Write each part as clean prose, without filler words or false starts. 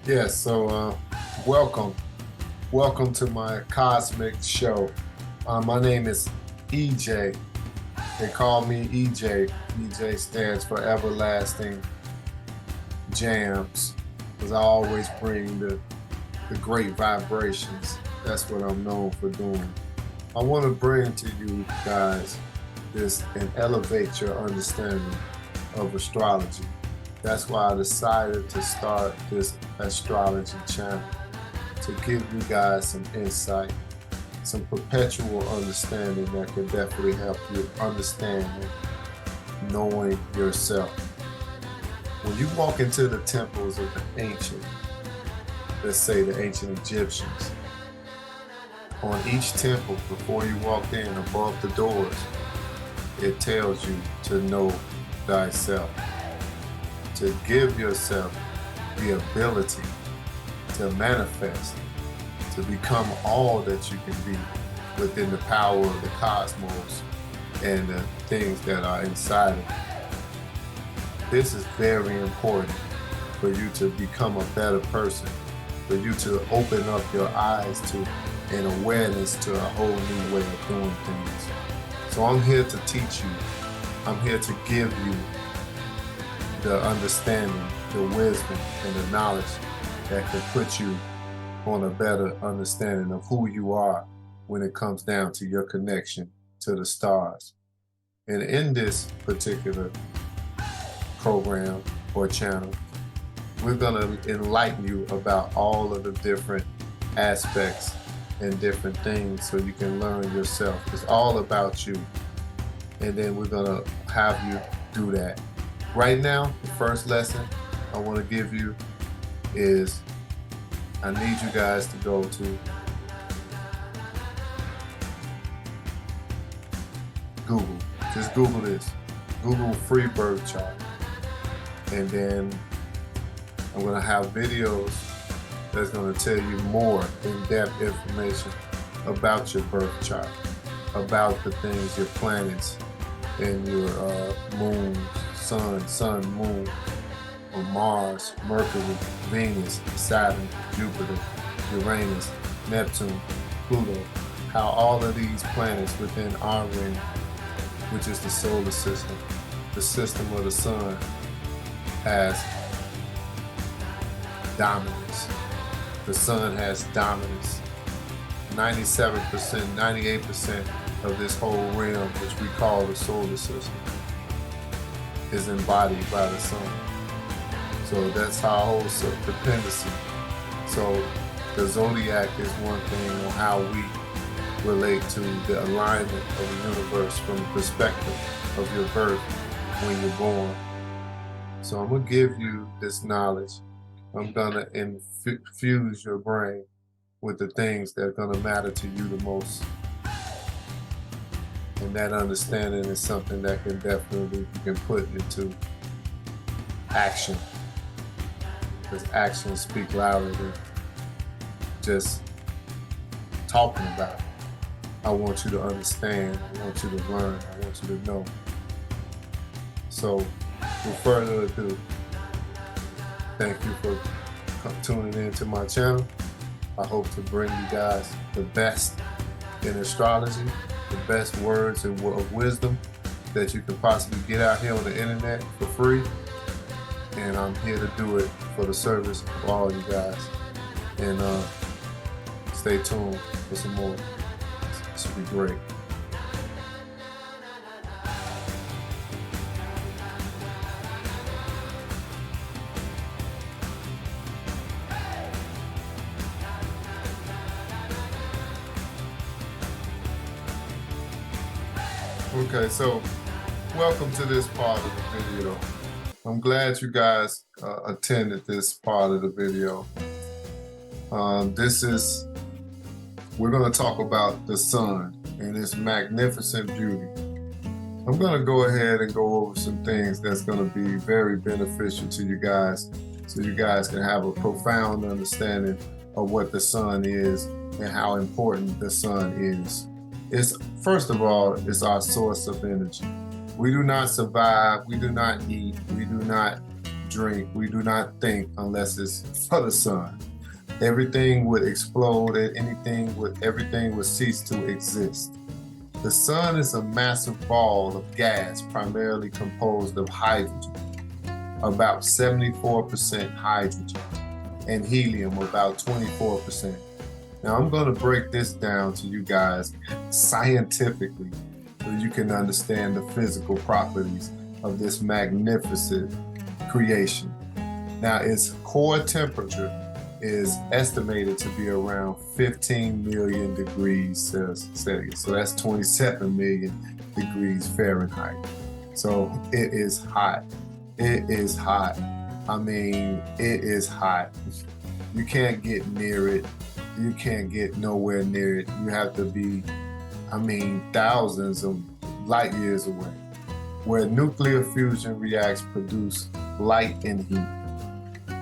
Yes, welcome. Welcome to my cosmic show. My name is EJ. They call me EJ. EJ stands for Everlasting Jams, because I always bring the great vibrations. That's what I'm known for doing. I want to bring to you guys this and elevate your understanding of astrology. That's why I decided to start this astrology channel to give you guys some insight, some perpetual understanding that can definitely help you understand knowing yourself. When you walk into the temples of the ancient, let's say the ancient Egyptians, on each temple before you walk in, above the doors, it tells you to know thyself, to give yourself the ability to manifest, to become all that you can be within the power of the cosmos and the things that are inside of it. This is very important for you to become a better person, for you to open up your eyes to an awareness to a whole new way of doing things. So I'm here to teach you. I'm here to give you the understanding, the wisdom, and the knowledge that can put you on a better understanding of who you are when it comes down to your connection to the stars. And in this particular program or channel, we're going to enlighten you about all of the different aspects and different things so you can learn yourself. It's all about you. And then we're going to have you do that. Right now, the first lesson I want to give you is I need you guys to go to Google. Just Google this. Google free birth chart. And then I'm going to have videos that's going to tell you more in-depth information about your birth chart, about the things, your planets, and your moon, sun, moon, or Mars, Mercury, Venus, Saturn, Jupiter, Uranus, Neptune, Pluto, how all of these planets within our ring, which is the solar system, the system of the sun, has dominance. The sun has dominance. 97%, 98% of this whole realm, which we call the solar system, is embodied by the sun. So that's how whole dependency. So the zodiac is one thing on how we relate to the alignment of the universe from the perspective of your birth when you're born. So I'm gonna give you this knowledge. I'm gonna infuse your brain with the things that are gonna matter to you the most. And that understanding is something that can definitely, you can put into action. Because actions speak louder than just talking about it. I want you to understand, I want you to learn, I want you to know. So, with further ado, thank you for tuning in to my channel. I hope to bring you guys the best in astrology, the best words of wisdom that you can possibly get out here on the internet for free. And I'm here to do it for the service of all you guys. And stay tuned for some more. It should be great. Okay, so welcome to this part of the video. I'm glad you guys attended this part of the video. We're going to talk about the sun and its magnificent beauty. I'm going to go ahead and go over some things that's going to be very beneficial to you guys, so you guys can have a profound understanding of what the sun is and how important the sun is. First of all, it's our source of energy. We do not survive, we do not eat, we do not drink, we do not think unless it's for the sun. Everything would explode and everything would cease to exist. The sun is a massive ball of gas primarily composed of hydrogen, about 74% hydrogen, and helium, about 24%. Now I'm going to break this down to you guys scientifically so you can understand the physical properties of this magnificent creation. Now its core temperature is estimated to be around 15 million degrees Celsius. So that's 27 million degrees Fahrenheit. So it is hot. It is hot. I mean, it is hot. You can't get near it. You can't get nowhere near it. You have to be, thousands of light years away. Where nuclear fusion reacts produce light and heat.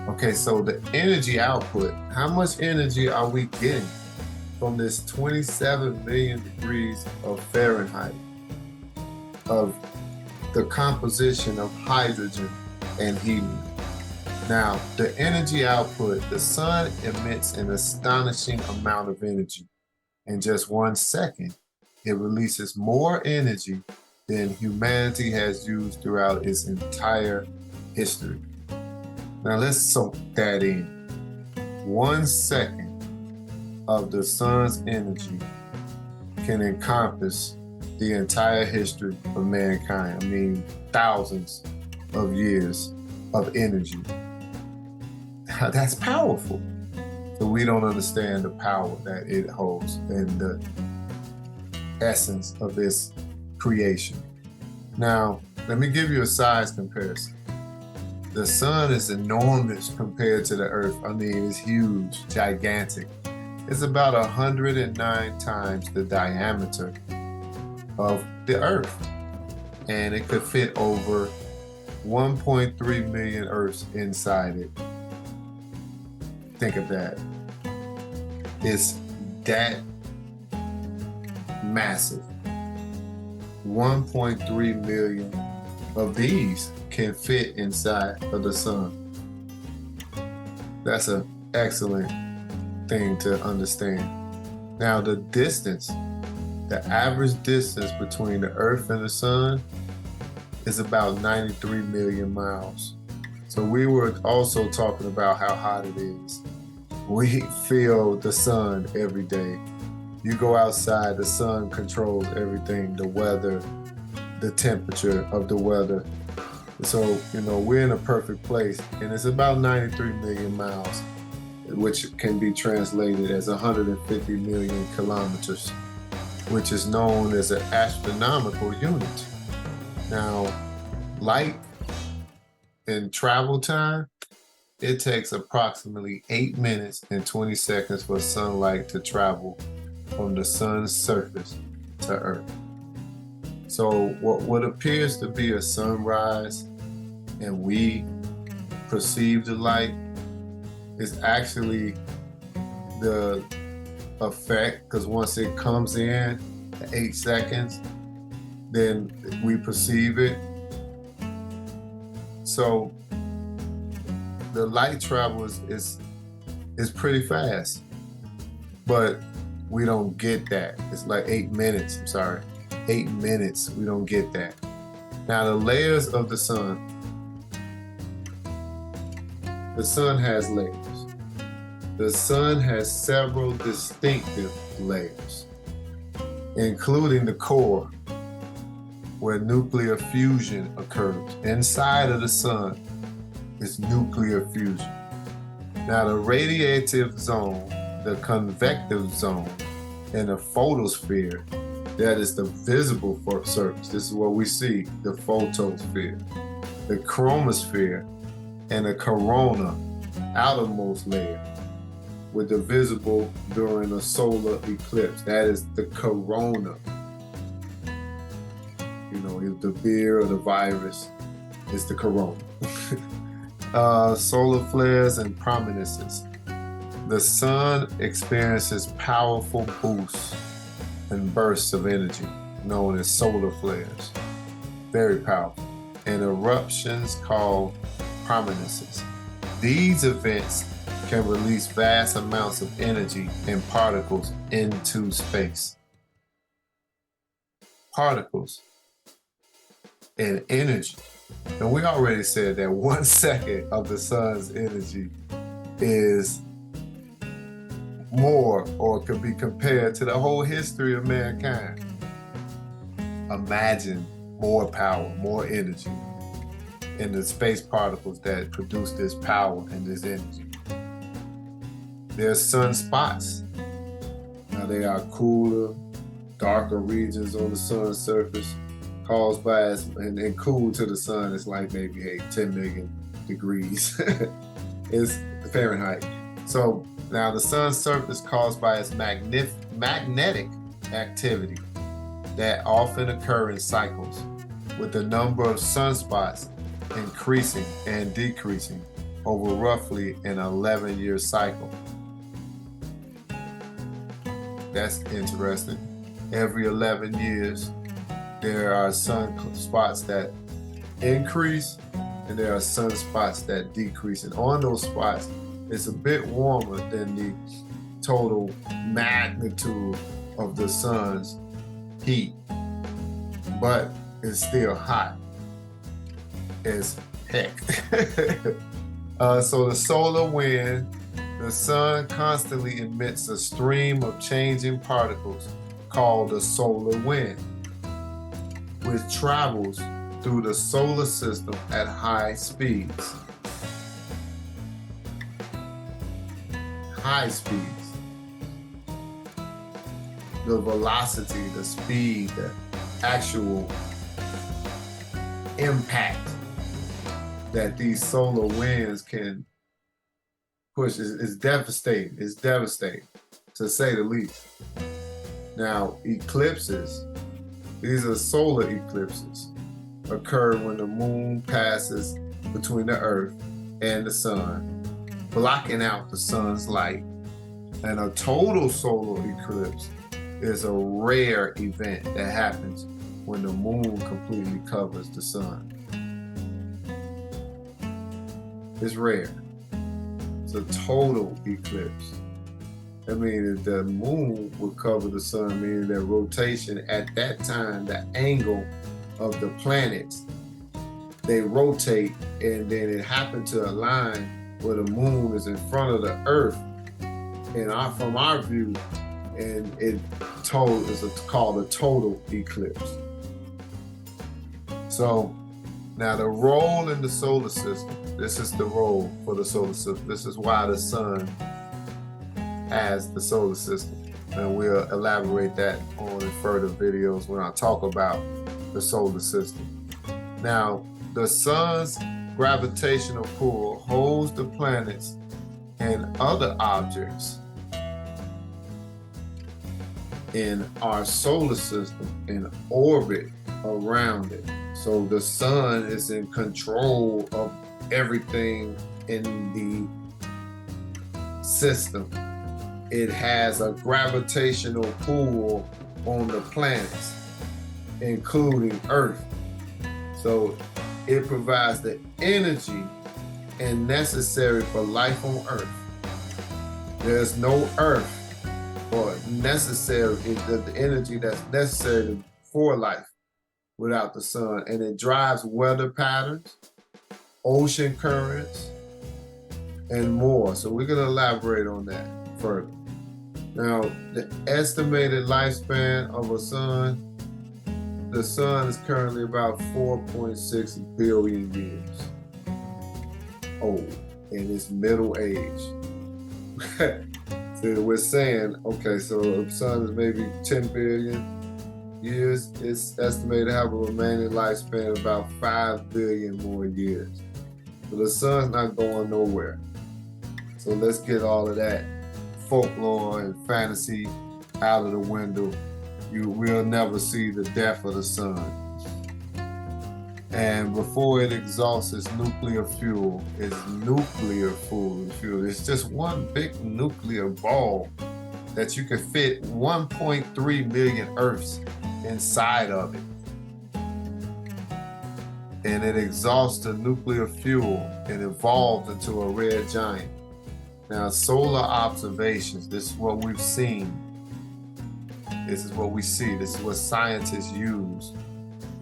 Okay, so the energy output, how much energy are we getting from this 27 million degrees of Fahrenheit of the composition of hydrogen and helium? Now, the energy output, the sun emits an astonishing amount of energy. In just 1 second, it releases more energy than humanity has used throughout its entire history. Now let's soak that in. 1 second of the sun's energy can encompass the entire history of mankind. Thousands of years of energy. That's powerful. So we don't understand the power that it holds and the essence of this creation. Now, let me give you a size comparison. The sun is enormous compared to the earth. It's huge, gigantic. It's about 109 times the diameter of the earth. And it could fit over 1.3 million Earths inside it. Think of that. It's that massive. 1.3 million of these can fit inside of the sun. That's an excellent thing to understand. Now the distance, the average distance between the earth and the sun is about 93 million miles. So we were also talking about how hot it is. We feel the sun every day. You go outside, the sun controls everything, the weather, the temperature of the weather. So, we're in a perfect place, and it's about 93 million miles, which can be translated as 150 million kilometers, which is known as an astronomical unit. Now, light and travel time, it takes approximately 8 minutes and 20 seconds for sunlight to travel from the sun's surface to Earth. So what appears to be a sunrise and we perceive the light is actually the effect, because once it comes in, 8 seconds, then we perceive it. So the light travel is pretty fast, but we don't get that. It's like 8 minutes, 8 minutes, we don't get that. Now the layers of the sun has layers. The sun has several distinctive layers, including the core, where nuclear fusion occurs. Inside of the sun is nuclear fusion. Now the radiative zone, the convective zone, and the photosphere, that is the visible surface. This is what we see, the photosphere, the chromosphere, and the corona, outermost layer, with the visible during a solar eclipse. That is the corona. The beer or the virus is the corona. Solar flares and prominences. The sun experiences powerful boosts and bursts of energy, known as solar flares. Very powerful. And eruptions called prominences. These events can release vast amounts of energy and particles into space. Particles and energy. And we already said that 1 second of the sun's energy is more, or could be compared to the whole history of mankind. Imagine more power, more energy in the space particles that produce this power and this energy. There's sunspots. Now they are cooler, darker regions on the sun's surface caused by, and cool to the sun is like maybe 10 million degrees. It's Fahrenheit. So now the sun's surface caused by its magnetic activity that often occur in cycles, with the number of sunspots increasing and decreasing over roughly an 11-year cycle. That's interesting. Every 11 years, there are sunspots that increase and there are sunspots that decrease. And on those spots, it's a bit warmer than the total magnitude of the sun's heat, but it's still hot as heck. So the solar wind, the sun constantly emits a stream of changing particles called the solar wind, which travels through the solar system at high speeds. High speeds. The velocity, the speed, the actual impact that these solar winds can push is devastating. It's devastating, to say the least. Now, eclipses, these are solar eclipses, occur when the moon passes between the earth and the sun, blocking out the sun's light. And a total solar eclipse is a rare event that happens when the moon completely covers the sun. It's rare. It's a total eclipse. I mean, if the moon would cover the sun, meaning that rotation at that time, the angle of the planets, they rotate, and then it happened to align where the moon is in front of the earth, and from our view, and it is called a total eclipse. So now the role in the solar system, this is the role for the solar system. This is why the sun has the solar system. And we'll elaborate that on in further videos when I talk about the solar system. Now, the sun's gravitational pull holds the planets and other objects in our solar system in orbit around it. So the sun is in control of everything in the system. It has a gravitational pull on the planets, including Earth. So it provides the energy and necessary for life on Earth. There's no Earth or necessary, the energy that's necessary for life without the sun. And it drives weather patterns, ocean currents, and more. So we're gonna elaborate on that further. Now, the estimated lifespan of a sun, the sun is currently about 4.6 billion years old, and it's middle age. So we're saying, okay, so the sun is maybe 10 billion years, it's estimated to have a remaining lifespan of about 5 billion more years. So the sun's not going nowhere. So let's get all of that folklore and fantasy out of the window. You will never see the death of the sun. And before it exhausts its nuclear fuel, it's just one big nuclear ball that you can fit 1.3 million Earths inside of it. and it exhausts the nuclear fuel and evolves into a red giant. Now, solar observations, this is what we've seen. This is what we see. This is what scientists use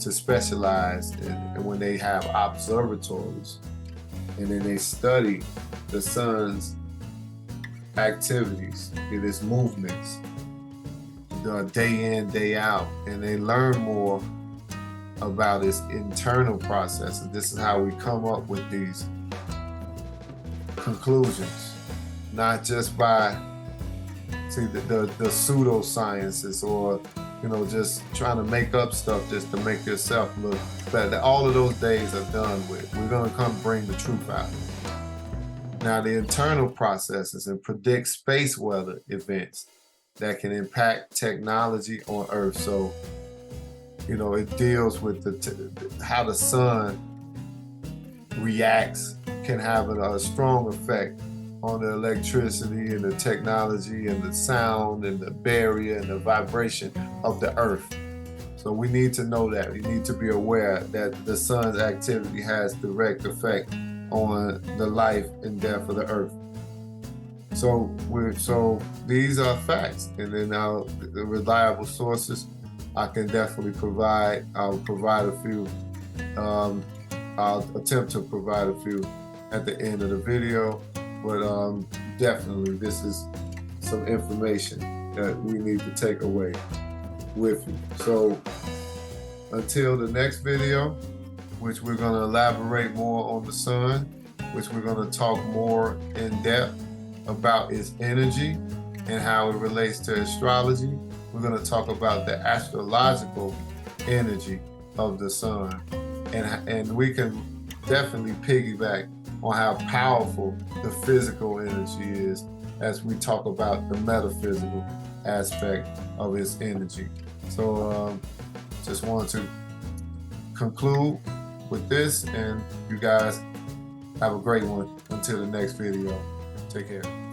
to specialize in when they have observatories. And then they study the sun's activities, its movements, day in, day out. And they learn more about its internal processes. This is how we come up with these conclusions, not just by the pseudosciences or just trying to make up stuff just to make yourself look better. All of those days are done with. We're going to come bring the truth out. Now, the internal processes and predict space weather events that can impact technology on Earth. So, it deals with how the sun reacts, can have a strong effect on the electricity and the technology and the sound and the barrier and the vibration of the Earth. So we need to know that. We need to be aware that the sun's activity has direct effect on the life and death of the Earth. So these are facts. And then the reliable sources, I can definitely provide. I'll provide a few. I'll attempt to provide a few at the end of the video. But definitely, this is some information that we need to take away with you. So until the next video, which we're going to elaborate more on the sun, which we're going to talk more in depth about its energy and how it relates to astrology. We're going to talk about the astrological energy of the sun, and we can definitely piggyback on how powerful the physical energy is as we talk about the metaphysical aspect of its energy. So just want to conclude with this, and you guys have a great one until the next video. Take care.